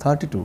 32।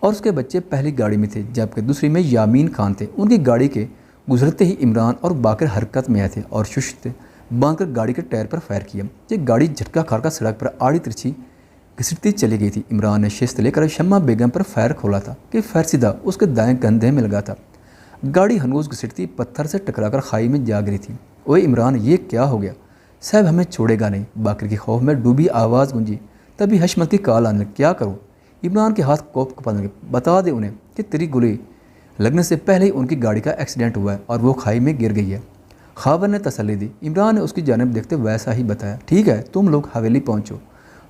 اور اس کے بچے پہلی گاڑی میں تھے جبکہ دوسری میں یامین خان تھے۔ ان کی گاڑی کے گزرتے ہی عمران اور باقر حرکت میں آئے تھے اور ششت باندھ کر گاڑی کے ٹائر پر فائر کیا۔ یہ گاڑی جھٹکا کھا کر سڑک پر آڑی ترچھی گھسٹتی چلی گئی تھی۔ عمران نے شست لے کر شمع بیگم پر فائر کھولا تھا کہ فائر سیدھا اس کے دائیں کندھے میں لگا تھا۔ گاڑی ہنوز گھسٹتی پتھر سے ٹکرا کر کھائی میں جا گری تھی۔ اوے عمران، یہ کیا ہو گیا؟ صاحب ہمیں چھوڑے گا نہیں، باقر کی خوف میں ڈوبی آواز گونجی۔ تبھی حشمت کی کال آنے لگی، کیا کروں؟ عمران کے ہاتھ کوپ کپانے لگے، بتا دے انہیں کہ تیری گولی لگنے سے پہلے ہی ان کی گاڑی کا ایکسیڈنٹ ہوا ہے اور وہ کھائی میں گر گئی ہے۔ خاون نے تسلی دی۔ عمران نے اس کی جانب دیکھتے ویسا ہی بتایا، ٹھیک ہے تم لوگ حویلی پہنچو،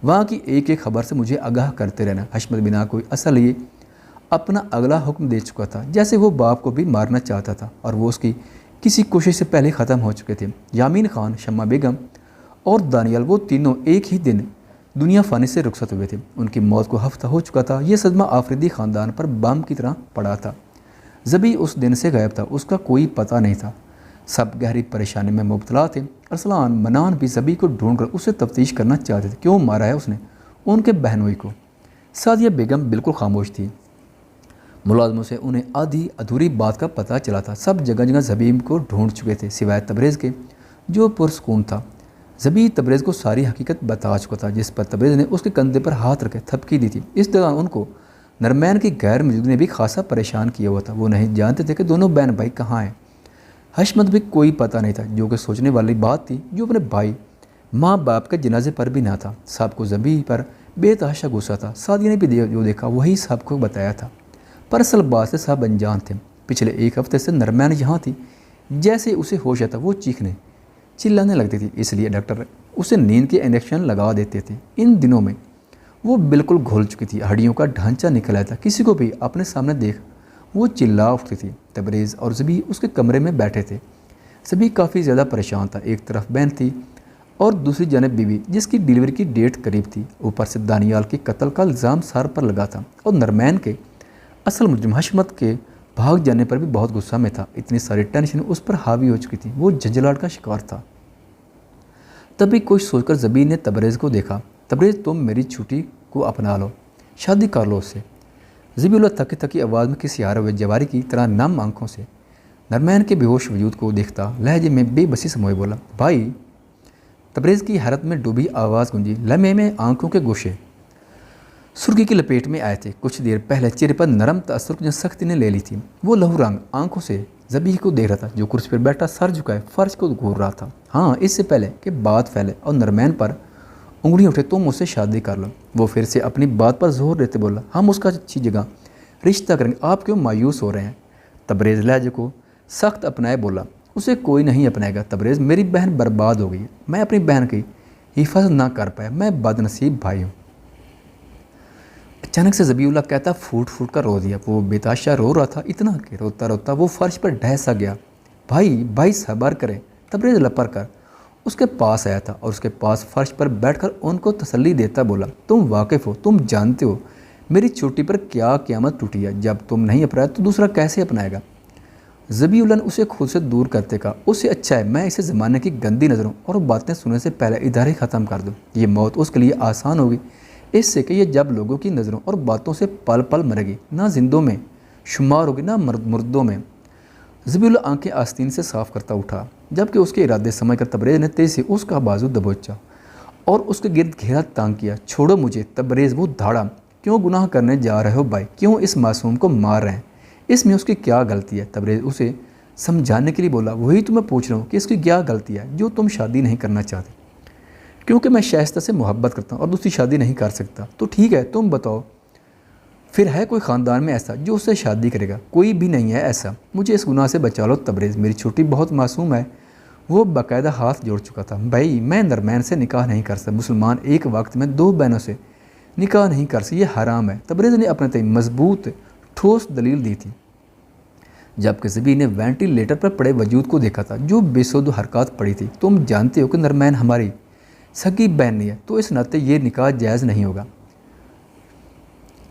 وہاں کی ایک ایک خبر سے مجھے آگاہ کرتے رہنا۔ حشمت بنا کوئی اصل یہ اپنا اگلا حکم دے چکا تھا، جیسے وہ باپ کو بھی مارنا چاہتا تھا اور وہ اس کی کسی کوشش سے پہلے ختم ہو چکے تھے۔ یامین خان، شمع بیگم اور دانیال، وہ تینوں ایک ہی دن دنیا فانی سے رخصت ہوئے تھے۔ ان کی موت کو ہفتہ ہو چکا تھا۔ یہ صدمہ آفریدی خاندان پر بم کی طرح پڑا تھا۔ زبی اس دن سے غائب تھا، اس کا کوئی پتہ نہیں تھا۔ سب گہری پریشانی میں مبتلا تھے۔ ارسلان، منان بھی زبی کو ڈھونڈ کر اسے تفتیش کرنا چاہتے تھے، کیوں مارا ہے اس نے ان کے بہنوئی کو۔ سعدیہ بیگم بالکل خاموش تھی۔ ملازموں سے انہیں آدھی ادھوری بات کا پتہ چلا تھا۔ سب جگہ جگہ زبی کو ڈھونڈ چکے تھے سوائے تبریز کے، جو پرسکون تھا۔ زبی تبریز کو ساری حقیقت بتا چکا تھا، جس پر تبریز نے اس کے کندھے پر ہاتھ رکھے تھپکی دی تھی۔ اس دوران ان کو نرمین کی غیر موجودگی نے بھی خاصا پریشان کیا ہوا تھا۔ وہ نہیں جانتے تھے کہ دونوں بہن بھائی کہاں ہیں۔ حشمت بھی کوئی پتہ نہیں تھا، جو کہ سوچنے والی بات تھی، جو اپنے بھائی ماں باپ کے جنازے پر بھی نہ تھا۔ سب کو زبی پر بے تحاشا غصہ تھا۔ سعدیہ نے بھی جو دیکھا وہی سب کو بتایا تھا، پر اصل بات سے سب انجان تھے۔ پچھلے ایک ہفتے سے نرمین یہاں تھی، جیسے اسے ہوش آتا وہ چیخنے چلانے لگتی تھی، اس لیے ڈاکٹر اسے نیند کے انجیکشن لگا دیتے تھے۔ ان دنوں میں وہ بالکل گھل چکی تھی، ہڈیوں کا ڈھانچہ نکل آیا تھا۔ کسی کو بھی اپنے سامنے دیکھ وہ چلا اٹھتی تھی۔ تبریز اور زبی اس کے کمرے میں بیٹھے تھے۔ زبی کافی زیادہ پریشان تھا، ایک طرف بہن تھی اور دوسری جانب بیوی جس کی ڈیلیوری کی ڈیٹ قریب تھی۔ اوپر سے دانیال کے قتل کا الزام سر پر لگا تھا اور نرمین کے اصل مجرم حشمت کے بھاگ جانے پر بھی بہت غصہ میں تھا۔ اتنی ساری ٹینشن اس پر حاوی ہو چکی تھی، وہ جھنجھلاہٹ کا شکار تھا۔ تبھی کچھ سوچ کر زبی نے تبریز کو دیکھا۔ تبریز، تم میری چھٹی کو اپنا لو، شادی کر لو اس سے۔ زبی اللہ تھکی تھکی آواز میں کسی ہارے ہوئے جواری کی طرح نم آنکھوں سے نرمین کے بے ہوش وجود کو دیکھتا لہجے میں بے بسی سموئے بولا، بھائی۔ تبریز کی حیرت میں ڈوبی آواز گونجی۔ لمحے میں آنکھوں کے گوشے سرخی کی لپیٹ میں آئے تھے۔ کچھ دیر پہلے چہرے پر نرم تاثر کو سختی نے لے لی تھی۔ وہ لہو رنگ آنکھوں سے زبی کو دیکھ رہا تھا، جو کرسی پر بیٹھا سر جھکائے فرش کو گھور رہا تھا۔ ہاں، اس سے پہلے کہ بات پھیلے اور نرمین پر انگلی اٹھے، تم اس سے شادی کر لو۔ وہ پھر سے اپنی بات پر زور دیتے بولا، ہم اس کا اچھی جگہ رشتہ کریں گے، آپ کیوں مایوس ہو رہے ہیں؟ تبریز لہجے کو سخت اپنائے بولا، اسے کوئی نہیں اپنائے گا تبریز، میری بہن برباد ہو گئی ہے، میں اپنی بہن کی حفاظت نہ کر پایا، میں بد نصیب بھائی ہوں۔ اچانک سے زبی اللہ کہتا پھوٹ پھوٹ کر رو دیا۔ وہ بے تحاشا رو رہا تھا، اتنا کہ روتا روتا وہ فرش پر ڈھہ سا گیا۔ بھائی صبر کرے۔ تبریز لپر کر اس کے پاس آیا تھا اور اس کے پاس فرش پر بیٹھ کر ان کو تسلی دیتا بولا، تم واقف ہو، تم جانتے ہو میری چھوٹی پر کیا قیامت ٹوٹی ہے، جب تم نہیں اپنایا تو دوسرا کیسے اپنائے گا؟ زبی اللہ نے اسے خود سے دور کرتے کہا، اس سے اچھا ہے میں اسے زمانے کی گندی نظروں اور باتیں سننے سے پہلے ادھر ہی ختم کر دوں۔ یہ موت اس کے لیے آسان ہوگی اس سے کہ یہ جب لوگوں کی نظروں اور باتوں سے پل پل مرے گی، نہ زندوں میں شمار ہوگی نہ مردوں میں۔ زبی اللہ آنکھیں آستین سے صاف کرتا اٹھا، جبکہ اس کے ارادے سمجھ کر تبریز نے تیزی سے اس کا بازو دبوچا اور اس کے گرد گھیرا تانگ کیا۔ چھوڑو مجھے تبریز، وہ دھاڑا، کیوں گناہ کرنے جا رہے ہو بھائی؟ کیوں اس معصوم کو مار رہے ہیں؟ اس میں اس کی کیا غلطی ہے؟ تبریز اسے سمجھانے کے لیے بولا، وہی تو میں پوچھ رہا ہوں کہ اس کی کیا غلطی ہے جو تم شادی نہیں کرنا چاہتے؟ کیونکہ میں شائستہ سے محبت کرتا ہوں اور دوسری شادی نہیں کر سکتا۔ تو ٹھیک ہے، تم بتاؤ پھر ہے کوئی خاندان میں ایسا جو اس سے شادی کرے گا؟ کوئی بھی نہیں ہے ایسا، مجھے اس گناہ سے بچا لو تبریز، میری چھوٹی بہت معصوم ہے۔ وہ باقاعدہ ہاتھ جوڑ چکا تھا، بھائی میں نرمین سے نکاح نہیں کر سکتا، مسلمان ایک وقت میں دو بہنوں سے نکاح نہیں کر سکتے، یہ حرام ہے۔ تبریز نے اپنے تئیں مضبوط ٹھوس دلیل دی تھی، جبکہ زبی نے وینٹیلیٹر پر پڑے وجود کو دیکھا تھا جو بے سود و حرکات پڑی تھی۔ تم جانتے ہو کہ نرمین ہماری سگی بہن نہیں ہے، تو اس ناطے یہ نکاح جائز نہیں ہوگا۔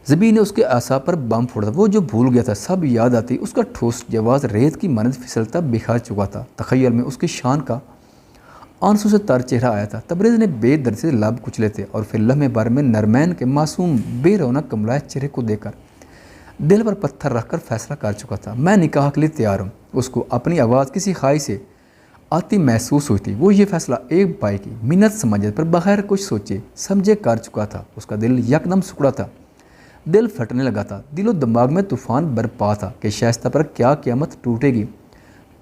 زبی نے اس کے اعصاب پر بم پھوڑا تھا، وہ جو بھول گیا تھا سب یاد آتی، اس کا ٹھوس جواز ریت کی مانند پھسلتا بکھر چکا تھا۔ تخیل میں اس کی شان کا آنسو سے تر چہرہ آیا تھا۔ تبریز نے بے دردی سے لب کچلے تھے اور پھر لمحے بھر میں نرمین کے معصوم بے رونق کملائے چہرے کو دیکھ کر دل پر پتھر رکھ کر فیصلہ کر چکا تھا، میں نکاح کے لیے تیار ہوں۔ اس کو اپنی آواز کسی خواہش سے آتی محسوس ہوئی تھی۔ وہ یہ فیصلہ ایک بائی کی منت سمجھت پر بغیر کچھ سوچے سمجھے کر چکا تھا۔ اس کا دل یکدم سکڑا تھا، دل پھٹنے لگا تھا، دل و دماغ میں طوفان برپا تھا کہ شائستہ پر کیا قیامت ٹوٹے گی۔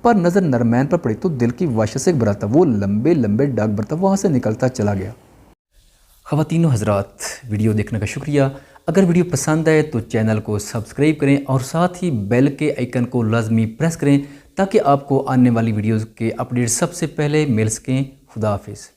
پر نظر نرمین پر پڑی تو دل کی وحشت سے گھبرا تھا، وہ لمبے لمبے ڈاک برتا وہاں سے نکلتا چلا گیا۔ خواتین و حضرات، ویڈیو دیکھنے کا شکریہ۔ اگر ویڈیو پسند آئے تو چینل کو سبسکرائب کریں اور ساتھ ہی بیل کے آئیکن کو لازمی پریس کریں تاکہ آپ کو آنے والی ویڈیوز کے اپڈیٹ سب سے پہلے مل سکیں۔ خدا حافظ۔